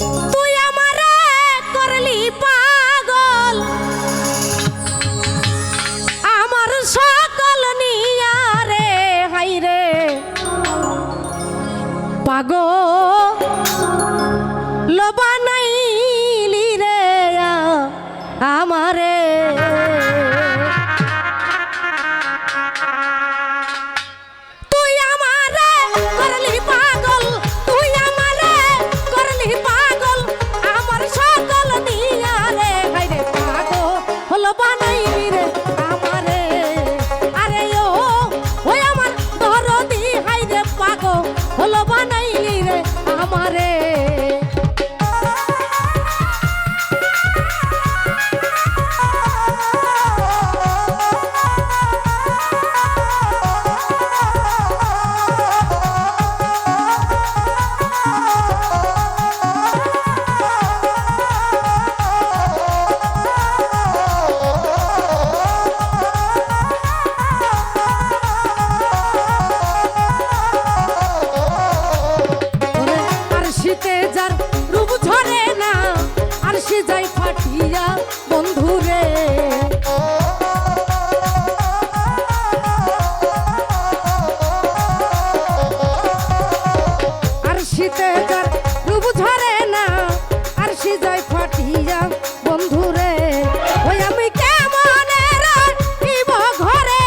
তুই আমারে করলি পাগল, আমার সকল নিয়া রে হাই রে পাগল বানাইলি রে আমারে। তুই আমারে করলি পাগল, তুই আমারে করলি পাগল, আমার সকল নিয়া রে হাই রে পাগল বানাইলি রে আমারে। আরে ও ওই আমার দরদি হাই রে পাগল বানাইলি রে আমারে। যার রূপ ঝরে না আর সে যাই ফাটিয়া বন্ধুরে। আর শীতে যার রূপ ঝরে না আর সে যাই ফাটিয়া বন্ধুরে। ওই আমি কেমন রাখিব ঘরে,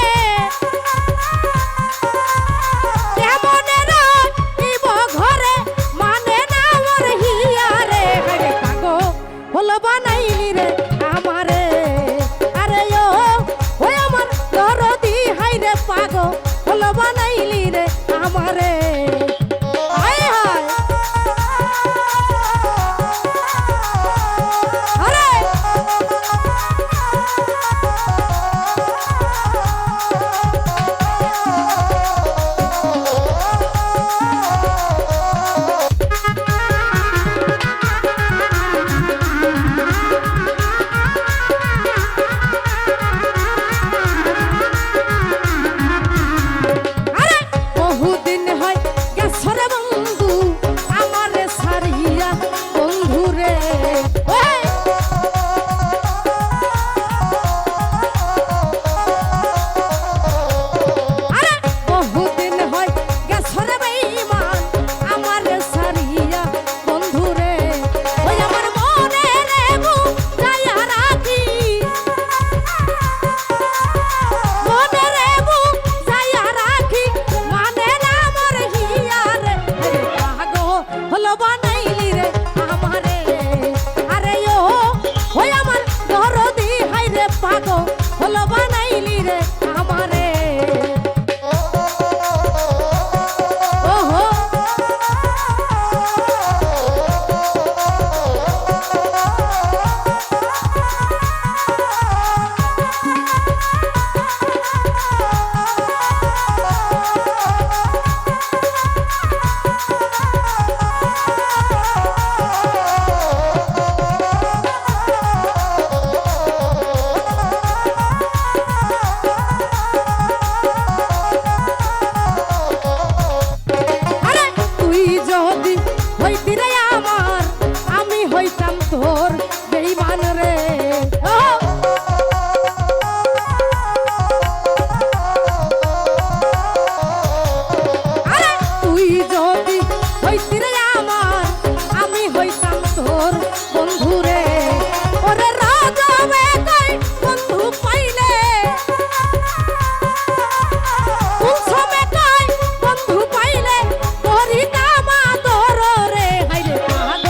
কেমন রাখিব ঘরে, মানে না আমার হিয়া রে হায় পাগল বানাইলি রে আমারে। আরে ও আমার দরদি হাই রে পাগল বানাইলি রে আমারে। হায় হায় আরে বহুদিন হয় গেছরে বন্ধু আমারে সারিয়া বন্ধুরে। আরে বহুদিন হয় গেছরে বেঈমান আমারে সারিয়া বন্ধুরে। ওই আমার মনে রে বুঝাইয়া রাখি, মনে রে বুঝাইয়া রাখি, মানে না আমার হিয়া রে পাগল বানাইলি রে আমারে। আরে ওই আমার দরদি হাই রে পাগল বানাইলি রে আমারে। ওহো আরে তুই যদি হইতি রে আমার, আমি হইতাম তোর বেঈমান রে। আরে তুই যদি হইতি রে আমার, আমি হইতাম তোর বন্ধু রে। ওরে রাজবে কই বন্ধু পাইলে, কোন সময় কই বন্ধু পাইলে তোরি নামা তোর রে হাই রে পাগল